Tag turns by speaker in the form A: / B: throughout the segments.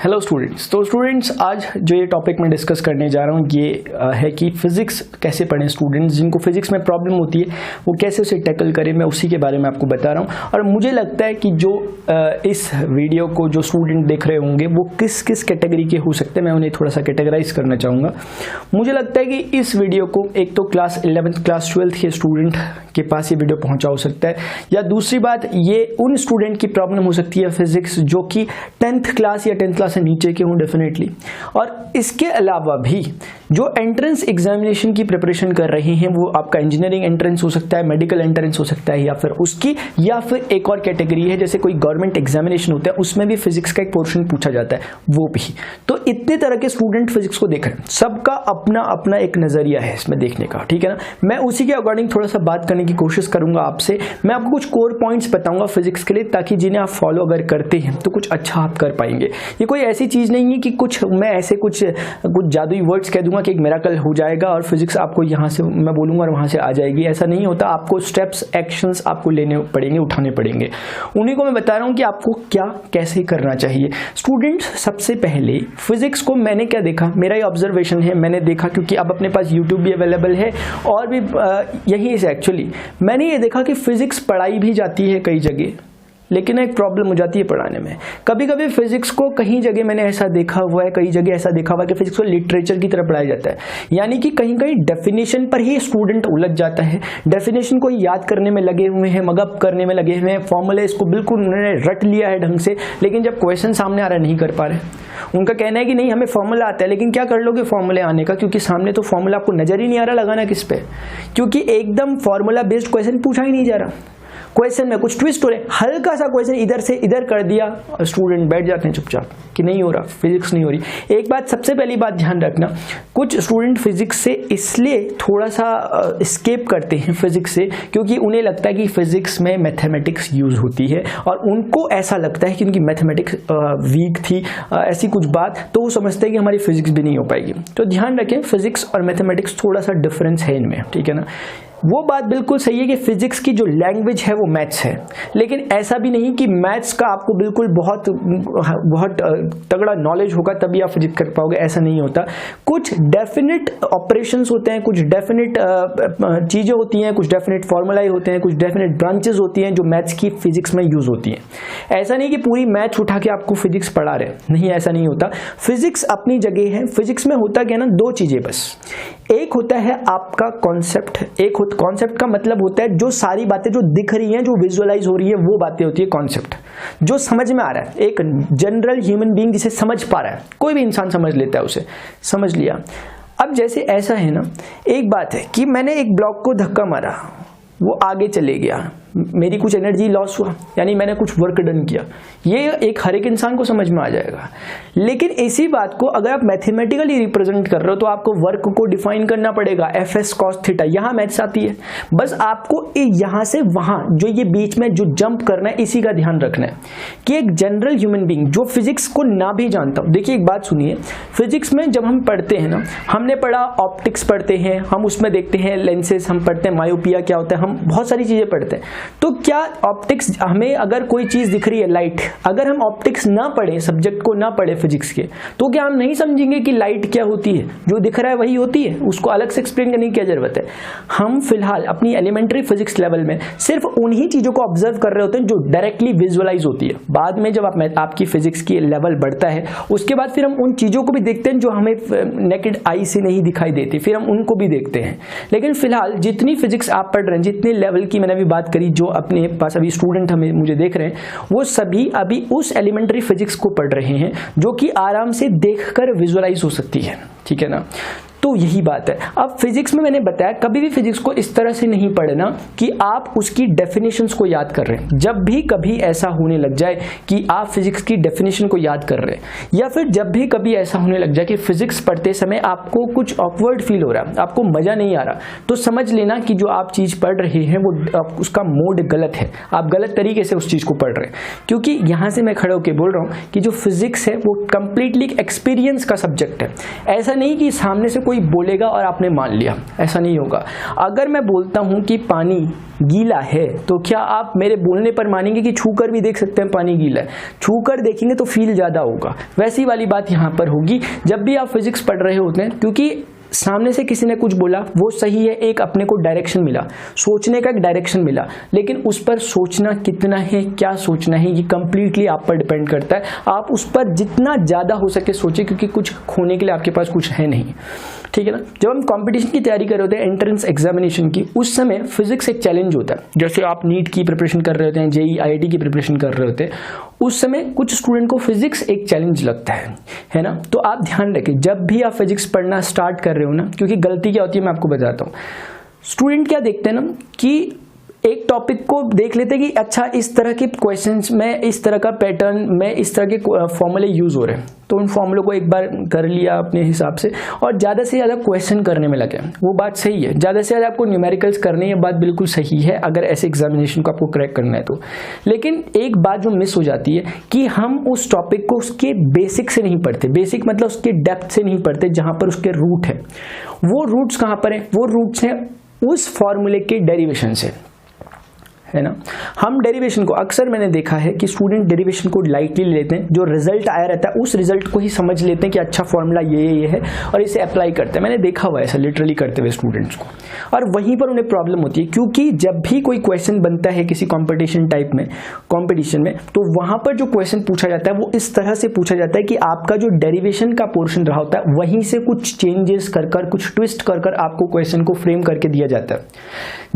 A: Hello students. तो students आज जो ये टॉपिक मैं डिस्कस करने जा रहा हूँ ये है कि फिजिक्स कैसे पढ़ें। स्टूडेंट्स जिनको फिजिक्स में प्रॉब्लम होती है वो कैसे उसे टैकल करें, मैं उसी के बारे में आपको बता रहा हूँ। और मुझे लगता है कि जो इस वीडियो को जो स्टूडेंट देख रहे होंगे वो किस किस कैटेगरी के हो सकते हैं, मैं उन्हें थोड़ा सा कैटेगराइज करना चाहूँगा। मुझे लगता है कि इस वीडियो को एक तो क्लास 11th क्लास 12th के स्टूडेंट के पास ये वीडियो पहुँचा हो सकता है, या दूसरी बात ये उन स्टूडेंट की प्रॉब्लम हो सकती है फिजिक्स जो कि 10th क्लास या 10th क्लास से नीचे के हों डेफिनेटली। और इसके अलावा भी जो एंट्रेंस एग्जामिनेशन की प्रिपरेशन कर रहे हैं, वो आपका इंजीनियरिंग एंट्रेंस हो सकता है, मेडिकल एंट्रेंस हो सकता है, या फिर उसकी या फिर एक और कैटेगरी है जैसे कोई गवर्नमेंट एग्जामिनेशन होता है उसमें भी फिजिक्स का एक पोर्शन पूछा जाता है, वो भी। तो इतने तरह के स्टूडेंट फिजिक्स को देख रहे हैं, सबका अपना अपना एक नजरिया है इसमें देखने का, ठीक है ना। मैं उसी के अकॉर्डिंग थोड़ा सा बात करने की कोशिश करूंगा आपसे। मैं आपको कुछ कोर पॉइंट्स बताऊंगा फिजिक्स के लिए, ताकि जिन्हें आप फॉलो अगर करते हैं तो कुछ अच्छा आप कर पाएंगे। ये कोई ऐसी चीज नहीं है कि कुछ मैं ऐसे कुछ जादुई वर्ड्स कह दूंगा कि एक मिरेकल हो जाएगा और फिजिक्स आपको यहां से मैं बोलूंगा और वहां से आ जाएगी, ऐसा नहीं होता। आपको स्टेप्स एक्शंस आपको लेने पड़ेंगे, उठाने पड़ेंगे, उन्हीं को मैं बता रहा हूं कि आपको क्या कैसे करना चाहिए। स्टूडेंट्स सबसे पहले फिजिक्स को मैंने क्या देखा, मेरा ये ऑब्जर्वेशन है, मैंने देखा क्योंकि अब अपने पास यूट्यूब भी अवेलेबल है और भी यही से एक्चुअली मैंने ये देखा कि फिजिक्स पढ़ाई भी जाती है कई जगह, लेकिन एक प्रॉब्लम हो जाती है पढ़ाने में। कभी कभी फिजिक्स को कहीं जगह मैंने ऐसा देखा हुआ है, कई जगह ऐसा देखा हुआ है कि फिजिक्स को लिटरेचर की तरह पढ़ाया जाता है, यानी कि कहीं कहीं डेफिनेशन पर ही स्टूडेंट उलझ जाता है, डेफिनेशन को याद करने में लगे हुए हैं, मगअप करने में लगे हुए हैं, फॉर्मूले इसको बिल्कुल उन्होंने रट लिया है ढंग से, लेकिन जब क्वेश्चन सामने आ रहा है नहीं कर पा रहे। उनका कहना है कि नहीं हमें फॉर्मूला आता है, लेकिन क्या कर लोगे फॉर्मूले आने का, क्योंकि सामने तो फॉर्मूला आपको नजर ही नहीं आ रहा लगाना किस पे, क्योंकि एकदम फॉर्मूला बेस्ड क्वेश्चन पूछा ही नहीं जा रहा। क्वेश्चन में कुछ ट्विस्ट हो रहे, हल्का सा क्वेश्चन इधर से इधर कर दिया और स्टूडेंट बैठ जाते हैं चुपचाप कि नहीं हो रहा, फिजिक्स नहीं हो रही। एक बात सबसे पहली बात ध्यान रखना, कुछ स्टूडेंट फिजिक्स से इसलिए थोड़ा सा स्केप करते हैं फिजिक्स से क्योंकि उन्हें लगता है कि फिजिक्स में मैथमेटिक्स यूज होती है और उनको ऐसा लगता है कि उनकी मैथमेटिक्स वीक थी, ऐसी कुछ बात, तो वो समझते हैं कि हमारी फिजिक्स भी नहीं हो पाएगी। तो ध्यान रखें फिजिक्स और मैथमेटिक्स थोड़ा सा डिफरेंस है इनमें, ठीक है ना। वो बात बिल्कुल सही है कि फिजिक्स की जो लैंग्वेज है वो मैथ्स है, लेकिन ऐसा भी नहीं कि मैथ्स का आपको बिल्कुल बहुत तगड़ा नॉलेज होगा तभी आप फिजिक्स कर पाओगे, ऐसा नहीं होता। कुछ डेफिनेट ऑपरेशंस होते हैं, कुछ डेफिनेट चीजें होती हैं, कुछ डेफिनेट फॉर्मूलाए होते हैं, कुछ डेफिनेट ब्रांचेस होती हैं जो मैथ्स की फिजिक्स में यूज होती हैं। ऐसा नहीं कि पूरी मैथ्स उठा के आपको फिजिक्स पढ़ा रहे, नहीं, ऐसा नहीं होता। फिजिक्स अपनी जगह है। फिजिक्स में होता क्या ना, दो चीजें बस, एक होता है आपका कॉन्सेप्ट, एक कॉन्सेप्ट का मतलब होता है जो सारी बातें जो दिख रही हैं, जो विजुअलाइज हो रही है, वो बातें होती है कॉन्सेप्ट, जो समझ में आ रहा है। एक जनरल ह्यूमन बीइंग जिसे समझ पा रहा है, कोई भी इंसान समझ लेता है, उसे समझ लिया। अब जैसे ऐसा है ना, एक बात है कि मैंने एक ब्लॉक को धक्का मारा, वो आगे चले गया, मेरी कुछ एनर्जी लॉस हुआ, यानी मैंने कुछ वर्क डन किया, ये एक हर एक इंसान को समझ में आ जाएगा। लेकिन इसी बात को अगर आप मैथमेटिकली रिप्रेजेंट कर रहे हो तो आपको वर्क को डिफाइन करना पड़ेगा, एफएस कॉस थीटा, यहां मैथ्स आती है। बस आपको यहां से वहां जो ये बीच में जो जंप करना है, इसी का ध्यान रखना है कि एक जनरल ह्यूमन बीइंग जो फिजिक्स को ना भी जानता हो, देखिए एक बात सुनिए, फिजिक्स में जब हम पढ़ते हैं ना, हमने पढ़ा ऑप्टिक्स पढ़ते हैं, हम उसमें देखते हैं लेंसेज, हम पढ़ते हैं मायोपिया क्या होता है, हम बहुत सारी चीजें पढ़ते हैं। तो क्या ऑप्टिक्स, हमें अगर कोई चीज दिख रही है लाइट, अगर हम ऑप्टिक्स ना पढ़े, सब्जेक्ट को ना पढ़े फिजिक्स के, तो क्या हम नहीं समझेंगे कि लाइट क्या होती है, जो दिख रहा है वही होती है, उसको अलग से एक्सप्लेन करने की क्या जरूरत है। हम फिलहाल अपनी एलिमेंट्री फिजिक्स लेवल में सिर्फ उन्हीं चीजों को ऑब्जर्व कर रहे होते हैं जो डायरेक्टली विजुअलाइज होती है। बाद में जब आपकी फिजिक्स की लेवल बढ़ता है, उसके बाद फिर हम उन चीजों को भी देखते हैं जो हमें नेकेड आई से नहीं दिखाई देती, फिर हम उनको भी देखते हैं। लेकिन फिलहाल जितनी फिजिक्स आप पढ़ रहे हैं, जितने लेवल की मैंने अभी बात करी, जो अपने पास अभी स्टूडेंट हमें मुझे देख रहे हैं, वो सभी अभी उस एलिमेंट्री फिजिक्स को पढ़ रहे हैं जो कि आराम से देखकर विजुअलाइज हो सकती है, ठीक है ना। तो यही बात है। अब फिजिक्स में मैंने बताया कभी भी फिजिक्स को इस तरह से नहीं पढ़ना कि आप उसकी डेफिनेशंस को याद कर रहे हैं। जब भी कभी ऐसा होने लग जाए कि आप फिजिक्स की डेफिनेशन को याद कर रहे हैं, या फिर जब भी कभी ऐसा होने लग जाए कि फिजिक्स पढ़ते समय आपको कुछ ऑकवर्ड फील हो रहा है, आपको मजा नहीं आ रहा, तो समझ लेना कि जो आप चीज पढ़ रहे हैं वो उसका मोड गलत है, आप गलत तरीके से उस चीज को पढ़ रहे हैं। क्योंकि यहां से मैं खड़े होकर बोल रहा हूं कि जो फिजिक्स है वो कंप्लीटली एक्सपीरियंस का सब्जेक्ट है। ऐसा नहीं कि सामने से कोई बोलेगा और आपने मान लिया, ऐसा नहीं होगा। अगर मैं बोलता हूं कि पानी गीला है तो क्या आप मेरे बोलने पर मानेंगे कि छूकर भी देख सकते हैं पानी गीला है? छूकर देखेंगे तो फील ज़्यादा होगा। वैसी वाली बात यहाँ पर होगी जब भी आप फिजिक्स पढ़ रहे होते हैं, क्योंकि सामने से किसी ने कुछ बोला वो सही है, एक अपने को डायरेक्शन मिला, सोचने का एक डायरेक्शन मिला, लेकिन उस पर सोचना कितना है, क्या सोचना है, ये कंप्लीटली आप पर डिपेंड करता है। आप उस पर जितना ज़्यादा हो सके सोचें, क्योंकि कुछ खोने के लिए आपके पास कुछ है नहीं, ठीक है ना। जब हम कंपटीशन की तैयारी कर रहे होते हैं, एंट्रेंस एग्जामिनेशन की, उस समय फिजिक्स एक चैलेंज होता है। जैसे आप नीट की प्रिपरेशन कर रहे होते हैं, जेई IIT की प्रिपरेशन कर रहे होते हैं, उस समय कुछ स्टूडेंट को फिजिक्स एक चैलेंज लगता है ना। तो आप ध्यान रखें जब भी आप फिजिक्स पढ़ना स्टार्ट कर रहे हो ना, क्योंकि गलती क्या होती है मैं आपको बताता हूँ। स्टूडेंट क्या देखते हैं ना कि एक टॉपिक को देख लेते हैं कि अच्छा इस तरह के क्वेश्चंस में इस तरह का पैटर्न में इस तरह के फॉर्मूले यूज हो रहे हैं, तो उन फॉर्मूलों को एक बार कर लिया अपने हिसाब से और ज़्यादा से ज़्यादा क्वेश्चन करने में लगे। वो बात सही है, ज़्यादा से ज़्यादा आपको न्यूमेरिकल्स करनी है, बात बिल्कुल सही है अगर ऐसे एग्जामिनेशन को आपको क्रैक करना है तो। लेकिन एक बात जो मिस हो जाती है कि हम उस टॉपिक को उसके बेसिक से नहीं पढ़ते। बेसिक मतलब उसके डेप्थ से नहीं पढ़ते, जहाँ पर उसके रूट है। वो रूट्स कहाँ पर है? वो रूट्स हैं उस फॉर्मूले के डेरिवेशन से, है ना। हम डेरिवेशन को अक्सर मैंने देखा है कि स्टूडेंट डेरिवेशन को लाइटली लेते हैं, जो रिजल्ट आया रहता है उस रिजल्ट को ही समझ लेते हैं कि अच्छा फॉर्मूला ये है और इसे अप्लाई करते हैं। मैंने देखा हुआ है ऐसा लिटरली करते हुए स्टूडेंट्स को, और वहीं पर उन्हें प्रॉब्लम होती है। क्योंकि जब भी कोई क्वेश्चन बनता है किसी कॉम्पिटिशन में, तो वहां पर जो क्वेश्चन पूछा जाता है वो इस तरह से पूछा जाता है कि आपका जो डेरिवेशन का पोर्शन रहा होता है वहीं से कुछ चेंजेस कर कुछ ट्विस्ट कर आपको क्वेश्चन को फ्रेम करके दिया जाता है।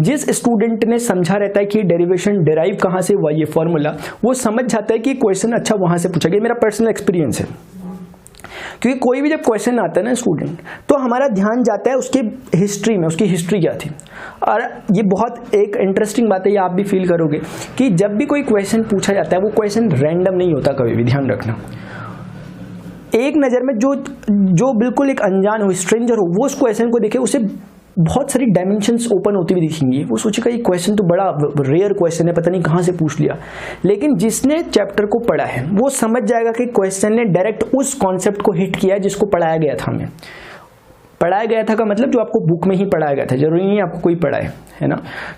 A: जिस स्टूडेंट ने समझा रहता है कि डेरिवेशन डेराइव कहां से हुआ, ये फॉर्मूला, वो समझ जाता है कि क्वेश्चन अच्छा वहां से पूछा गया। मेरा पर्सनल एक्सपीरियंस है, क्योंकि कोई भी जब क्वेश्चन आता है ना स्टूडेंट, तो हमारा ध्यान जाता है उसके हिस्ट्री में, उसकी हिस्ट्री क्या थी। और ये बहुत एक इंटरेस्टिंग बात है, ये आप भी फील करोगे कि जब भी कोई क्वेश्चन पूछा जाता है वो क्वेश्चन रैंडम नहीं होता कभी भी, ध्यान रखना। एक नज़र में जो बिल्कुल एक अनजान हो, स्ट्रेंजर हो, वो उस क्वेश्चन को देखे, उसे बहुत सारी डायमेंशंस ओपन होती हुई दिखेंगी। वो सोचेगा ये क्वेश्चन तो बड़ा रेयर क्वेश्चन है, पता नहीं कहाँ से पूछ लिया। लेकिन जिसने चैप्टर को पढ़ा है वो समझ जाएगा कि क्वेश्चन ने डायरेक्ट उस कॉन्सेप्ट को हिट किया जिसको पढ़ाया गया था हमें। पढ़ाया गया था का मतलब जो आपको बुक में ही पढ़ाया गया था, जरूरी नहीं है आपको कोई पढ़ाए, है ना।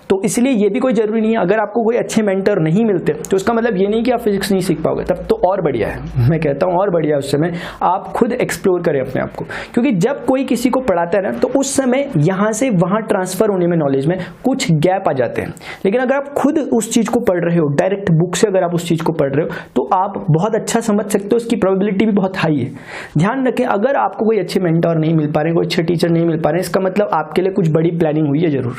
A: तो इसलिए ये भी कोई जरूरी नहीं है। अगर आपको कोई अच्छे मेंटर नहीं मिलते तो इसका मतलब ये नहीं कि आप फिजिक्स नहीं सीख पाओगे, तब तो और बढ़िया है। मैं कहता हूँ और बढ़िया है, उस समय आप खुद एक्सप्लोर करें अपने आप को। क्योंकि जब कोई किसी को पढ़ाता है ना, तो उस समय यहाँ से वहाँ ट्रांसफर होने में, नॉलेज में कुछ गैप आ जाते हैं। लेकिन अगर आप खुद उस चीज़ को पढ़ रहे हो, डायरेक्ट बुक से अगर आप उस चीज़ को पढ़ रहे हो, तो आप बहुत अच्छा समझ सकते हो, उसकी प्रोबेबिलिटी भी बहुत हाई है। ध्यान रखें, अगर आपको कोई अच्छे मेंटर नहीं मिल पा रहे, कोई अच्छे टीचर नहीं मिल पा रहे, इसका मतलब आपके लिए कुछ बड़ी प्लानिंग हुई है जरूर।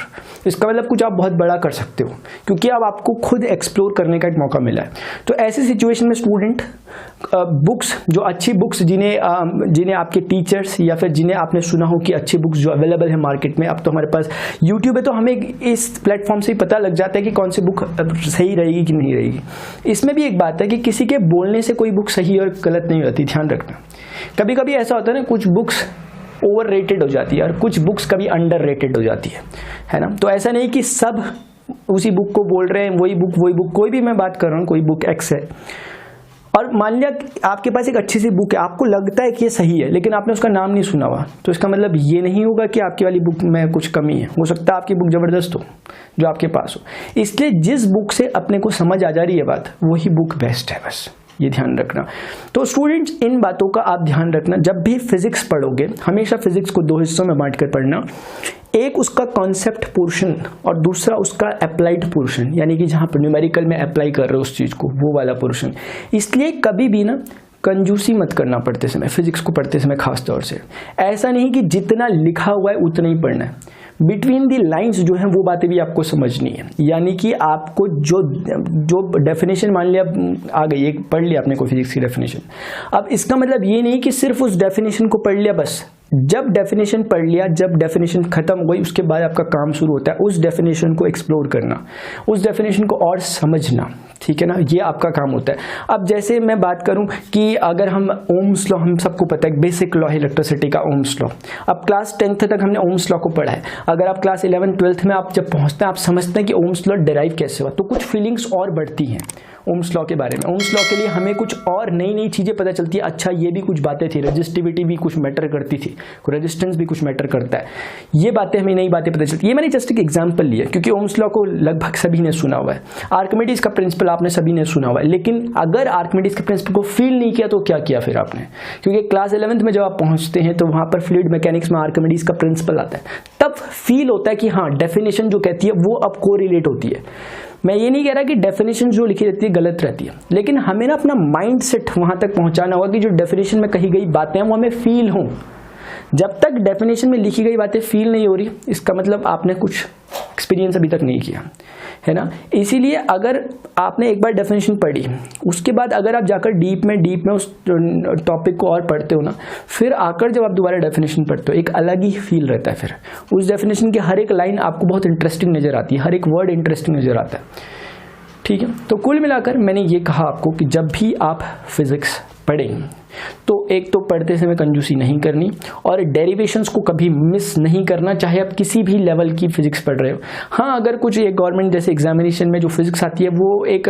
A: इसका मतलब कुछ आप बहुत बड़ा कर सकते हो, क्योंकि अब आपको खुद एक्सप्लोर करने का एक मौका मिला है। तो ऐसी सिचुएशन में स्टूडेंट बुक्स, जो अच्छी बुक्स जिन्हें आपके टीचर्स या फिर जिन्हें आपने सुना हो कि अच्छी बुक्स जो अवेलेबल है मार्केट में, अब तो हमारे पास यूट्यूब है, तो हमें इस प्लेटफॉर्म से ही पता लग जाता है कि कौन सी बुक सही रहेगी कि नहीं रहेगी। इसमें भी एक बात है कि किसी के बोलने से कोई बुक सही और गलत नहीं होती, ध्यान रखना। कभी कभी ऐसा होता है ना, कुछ बुक्स ओवर रेटेड हो जाती है और कुछ बुक्स कभी अंडर रेटेड हो जाती है ना। तो ऐसा नहीं कि सब उसी बुक को बोल रहे हैं, वही बुक। कोई भी मैं बात कर रहा हूँ, कोई बुक एक्स है और मान लिया आपके पास एक अच्छी सी बुक है, आपको लगता है कि ये सही है, लेकिन आपने उसका नाम नहीं सुना हुआ, तो इसका मतलब ये नहीं होगा कि आपकी वाली बुक में कुछ कमी है। हो सकता है आपकी बुक जबरदस्त हो जो आपके पास हो। इसलिए जिस बुक से अपने को समझ आ जा रही है बात, वही बुक बेस्ट है, बस ये ध्यान रखना। तो स्टूडेंट्स, इन बातों का आप ध्यान रखना। जब भी फिजिक्स पढ़ोगे, हमेशा फिजिक्स को दो हिस्सों में बांट कर पढ़ना। एक उसका कॉन्सेप्ट पोर्शन और दूसरा उसका अप्लाइड पोर्शन, यानी कि जहाँ पर न्यूमेरिकल में अप्लाई कर रहे हो उस चीज़ को, वो वाला पोर्शन। इसलिए कभी भी ना कंजूसी मत करना पढ़ते समय, फिजिक्स को पढ़ते समय खास तौर से। ऐसा नहीं कि जितना लिखा हुआ है उतना ही पढ़ना है, बिटवीन दी लाइंस जो है वो बातें भी आपको समझनी है। यानी कि आपको जो डेफिनेशन मान लिया आ गई, एक पढ़ लिया आपने कोई फिजिक्स की डेफिनेशन, अब इसका मतलब ये नहीं कि सिर्फ उस डेफिनेशन को पढ़ लिया बस। जब डेफिनेशन पढ़ लिया, जब डेफिनेशन खत्म हो गई, उसके बाद आपका काम शुरू होता है उस डेफिनेशन को एक्सप्लोर करना, उस डेफिनेशन को और समझना, ठीक है ना। ये आपका काम होता है। अब जैसे मैं बात करूं कि अगर हम ओम्स लॉ, हम सबको पता है बेसिक लॉ है इलेक्ट्रिसिटी का, ओम्स लॉ। अब क्लास 10th तक हमने ओम्स लॉ को पढ़ा है। अगर आप क्लास 11th 12th में आप जब पहुंचते हैं, आप समझते हैं कि ओम्स लॉ डिराइव कैसे हुआ, तो कुछ फीलिंग्स और बढ़ती हैं ओम्स लॉ के बारे में। ओम्स लॉ के लिए हमें कुछ और नई नई चीज़ें पता चलती है। अच्छा, ये भी कुछ बातें थी, रेजिस्टिविटी भी कुछ मैटर करती थी। कोई रेजिस्टेंस भी कुछ मैटर करता है। ये बातें हमें नई बातें पता चलती है। ये मैंने जस्ट एक एग्जांपल लिया क्योंकि ओम्स लॉ को लगभग सभी ने सुना हुआ है, आर्किमिडीज का प्रिंसिपल आपने सभी ने सुना हुआ है, लेकिन अगर आर्किमिडीज के प्रिंसिपल को फील नहीं किया तो क्या किया फिर आपने? क्योंकि क्लास 11th में जब आप पहुंचते हैं तो वहां पर फ्लूइड मैकेनिक्स में आर्किमिडीज का प्रिंसिपल आता है, तब फील होता है कि हाँ डेफिनेशन जो कहती है वो अब कोरिलेट होती है। मैं ये नहीं कह रहा कि डेफिनेशन जो लिखी रहती है गलत रहती है, लेकिन हमें ना अपना माइंड सेट वहां तक पहुंचाना होगा कि जो डेफिनेशन में कही गई बातें हैं वो हमें फील हों। जब तक डेफिनेशन में लिखी गई बातें फील नहीं हो रही, इसका मतलब आपने कुछ एक्सपीरियंस अभी तक नहीं किया है ना। इसीलिए अगर आपने एक बार डेफिनेशन पढ़ी, उसके बाद अगर आप जाकर डीप में उस टॉपिक को और पढ़ते हो ना, फिर आकर जब आप दोबारा डेफिनेशन पढ़ते हो एक अलग ही फील रहता है। फिर उस डेफिनेशन की हर एक लाइन आपको बहुत इंटरेस्टिंग नजर आती है, हर एक वर्ड इंटरेस्टिंग नजर आता है, ठीक है। तो कुल मिलाकर मैंने ये कहा आपको कि जब भी आप फिजिक्स पढ़ें तो एक तो पढ़ते समय कंजूसी नहीं करनी और डेरिवेशंस को कभी मिस नहीं करना, चाहे आप किसी भी लेवल की फिजिक्स पढ़ रहे हो। हाँ, अगर कुछ एक गवर्नमेंट जैसे एग्जामिनेशन में जो फिजिक्स आती है वो एक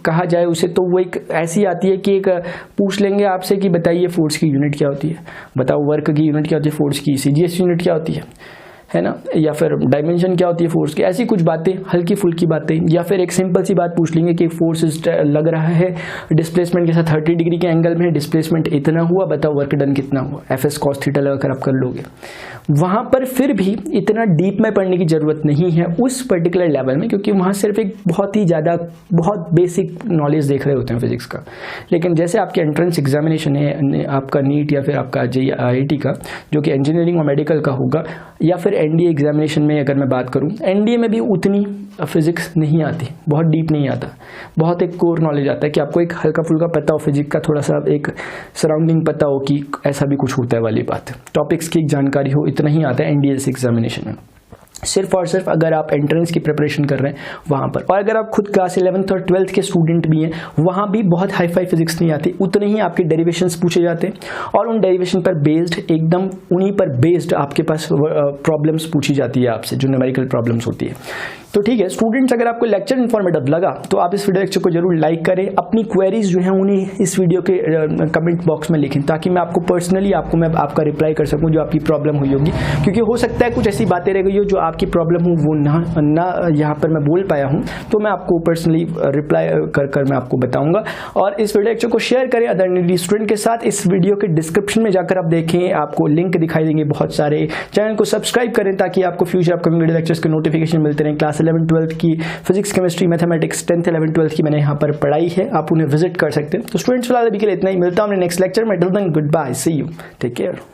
A: कहा जाए उसे तो वो एक ऐसी आती है कि एक पूछ लेंगे आपसे कि बताइए फोर्स की यूनिट क्या होती है, बताओ वर्क की यूनिट क्या होती है, फोर्स की CGS यूनिट क्या होती है ना, या फिर डायमेंशन क्या होती है फोर्स की, ऐसी कुछ बातें हल्की फुल्की बातें, या फिर एक सिंपल सी बात पूछ लेंगे कि फोर्स लग रहा है डिस्प्लेसमेंट के साथ 30 डिग्री के एंगल में, डिस्प्लेसमेंट इतना हुआ, बताओ वर्क डन कितना हुआ, FS cos थीटा लगाकर आप कर लोगे। वहां पर फिर भी इतना डीप में पढ़ने की जरूरत नहीं है उस पर्टिकुलर लेवल में, क्योंकि वहां सिर्फ एक बहुत बेसिक नॉलेज देख रहे होते हैं फिजिक्स का। लेकिन जैसे आपके एंट्रेंस एग्जामिनेशन है आपका नीट या फिर आपका JEE का, जो कि इंजीनियरिंग और मेडिकल का होगा, या फिर NDA एग्जामिनेशन में अगर मैं बात करूं, NDA में भी उतनी फिजिक्स नहीं आती, बहुत डीप नहीं आता, बहुत एक कोर नॉलेज आता है कि आपको एक हल्का फुल्का पता हो फिजिक्स का, थोड़ा सा एक सराउंडिंग पता हो कि ऐसा भी कुछ होता है वाली बात, टॉपिक्स की जानकारी हो, इतना ही आता है NDA एग्जामिनेशन में। सिर्फ और सिर्फ अगर आप एंट्रेंस की प्रिपरेशन कर रहे हैं वहाँ पर, और अगर आप खुद क्लास 11th और 12th के स्टूडेंट भी हैं, वहाँ भी बहुत हाई फाई फिजिक्स नहीं आती, उतने ही आपके डेरिवेशंस पूछे जाते हैं और उन डेरिवेशन पर बेस्ड, एकदम उन्हीं पर बेस्ड आपके पास प्रॉब्लम्स पूछी जाती है आपसे, जो न्यूमेरिकल प्रॉब्लम्स होती है। तो ठीक है स्टूडेंट्स, अगर आपको लेक्चर इन्फॉर्मेटिव लगा तो आप इस वीडियो लेक्चर को जरूर लाइक करें, अपनी क्वेरीज जो हैं उन्हें इस वीडियो के कमेंट बॉक्स में लिखें, ताकि मैं आपको पर्सनली मैं आपका रिप्लाई कर सकूं जो आपकी प्रॉब्लम हुई होगी। क्योंकि हो सकता है कुछ ऐसी बातें रह गई हो जो आपकी प्रॉब्लम हो वो ना यहाँ पर मैं बोल पाया हूँ, तो मैं आपको पर्सनली रिप्लाई कर मैं आपको बताऊंगा। और इस वीडियो लेक्चर को शेयर करें अदर नीडी स्टूडेंट के साथ। इस वीडियो के डिस्क्रिप्शन में जाकर आप देखें, आपको लिंक दिखाई देंगे बहुत सारे। चैनल को सब्सक्राइब करें ताकि आपको फ्यूचर अपकमिंग वीडियो लेक्चर्स के नोटिफिकेशन मिलते रहें। क्लास 11 12th की physics, chemistry, mathematics 10th 11 12th की मैंने यहाँ पर पढ़ाई है, आप उन्हें विजिट कर सकते हैं। तो स्टूडेंट्स फिलहाल अभी के लिए इतना ही, मिलता हूँ नेक्स्ट लेक्चर में। Till then good bye, see you, take care.